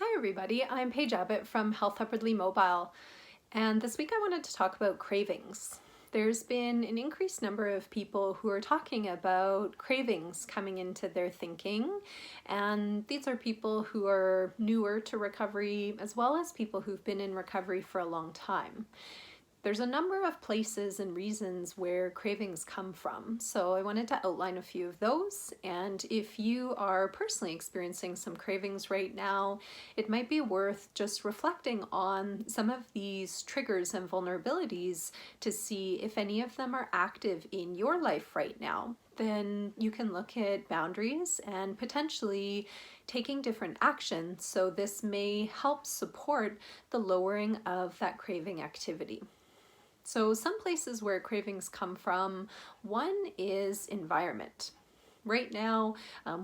Hi everybody, I'm Paige Abbott from Health Upwardly Mobile, and this week I wanted to talk about cravings. There's been an increased number of people who are talking about cravings coming into their thinking, and these are people who are newer to recovery as well as people who've been in recovery for a long time. There's a number of places and reasons where cravings come from, so I wanted to outline a few of those. And if you are personally experiencing some cravings right now, it might be worth just reflecting on some of these triggers and vulnerabilities to see if any of them are active in your life right now. Then you can look at boundaries and potentially taking different actions, so this may help support the lowering of that craving activity. So some places where cravings come from, one is environment. Right now,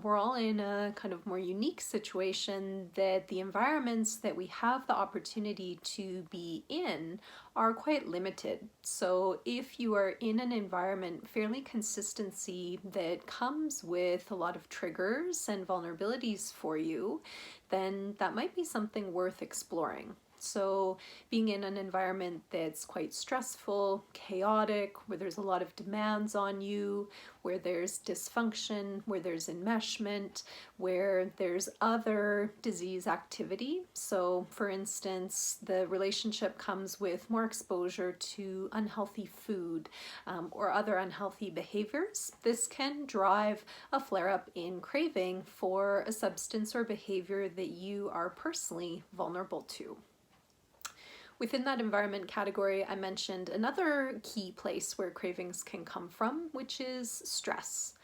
we're all in a kind of more unique situation that the environments that we have the opportunity to be in are quite limited. So if you are in an environment fairly consistency that comes with a lot of triggers and vulnerabilities for you, then that might be something worth exploring. So being in an environment that's quite stressful, chaotic, where there's a lot of demands on you, where there's dysfunction, where there's enmeshment, where there's other disease activity. So for instance, the relationship comes with more exposure to unhealthy food or other unhealthy behaviors. This can drive a flare-up in craving for a substance or behavior that you are personally vulnerable to. Within that environment category, I mentioned another key place where cravings can come from, which is stress.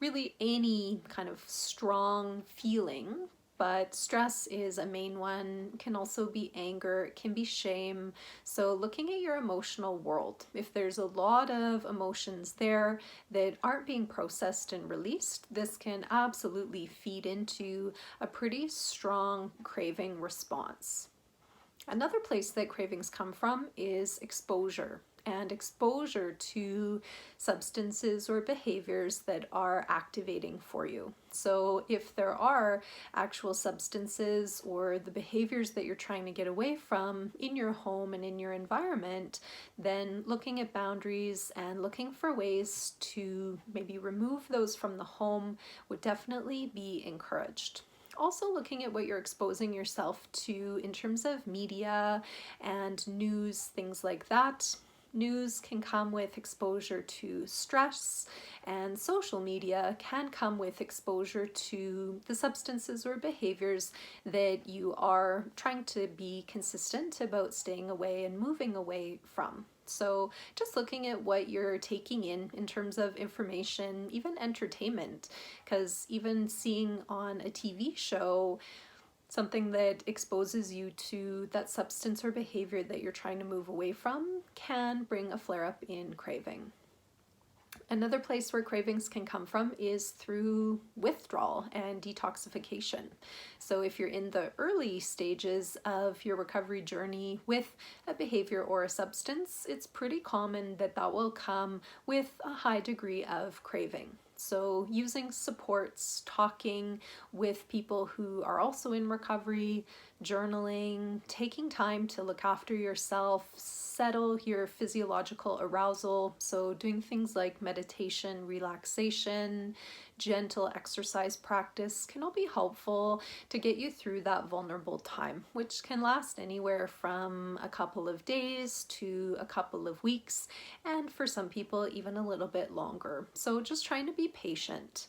Really any kind of strong feeling, but stress is a main one. It can also be anger, it can be shame. So looking at your emotional world, if there's a lot of emotions there that aren't being processed and released, this can absolutely feed into a pretty strong craving response. Another place that cravings come from is exposure, and exposure to substances or behaviors that are activating for you. So if there are actual substances or the behaviors that you're trying to get away from in your home and in your environment, then looking at boundaries and looking for ways to maybe remove those from the home would definitely be encouraged. Also looking at what you're exposing yourself to in terms of media and news, things like that. News can come with exposure to stress, and social media can come with exposure to the substances or behaviors that you are trying to be consistent about staying away and moving away from. So just looking at what you're taking in terms of information, even entertainment, because even seeing on a TV show something that exposes you to that substance or behavior that you're trying to move away from can bring a flare-up in craving. Another place where cravings can come from is through withdrawal and detoxification. So if you're in the early stages of your recovery journey with a behavior or a substance, it's pretty common that that will come with a high degree of craving. So using supports, talking with people who are also in recovery, journaling, taking time to look after yourself, settle your physiological arousal. So doing things like meditation, relaxation, gentle exercise practice can all be helpful to get you through that vulnerable time, which can last anywhere from a couple of days to a couple of weeks, and for some people even a little bit longer. So just trying to be patient.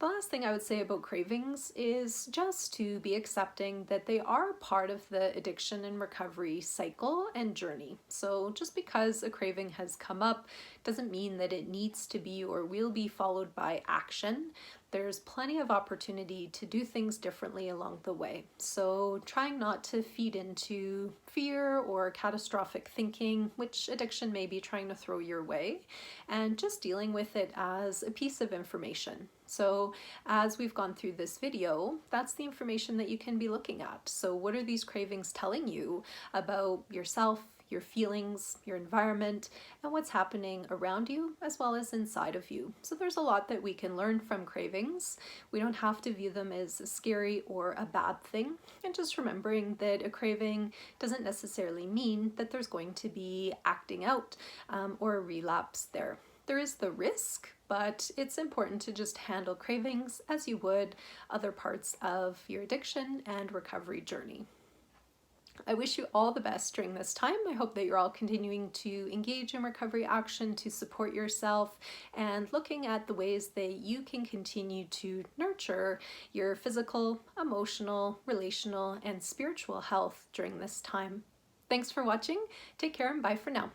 The last thing I would say about cravings is just to be accepting that they are part of the addiction and recovery cycle and journey. So just because a craving has come up doesn't mean that it needs to be or will be followed by action. There's plenty of opportunity to do things differently along the way. So trying not to feed into fear or catastrophic thinking, which addiction may be trying to throw your way, and just dealing with it as a piece of information. So as we've gone through this video, that's the information that you can be looking at. So what are these cravings telling you about yourself, your feelings, your environment, and what's happening around you as well as inside of you. So there's a lot that we can learn from cravings. We don't have to view them as scary or a bad thing. And just remembering that a craving doesn't necessarily mean that there's going to be acting out or a relapse there. There is the risk, but it's important to just handle cravings as you would other parts of your addiction and recovery journey. I wish you all the best during this time. I hope that you're all continuing to engage in recovery action to support yourself and looking at the ways that you can continue to nurture your physical, emotional, relational, and spiritual health during this time. Thanks for watching. Take care and bye for now.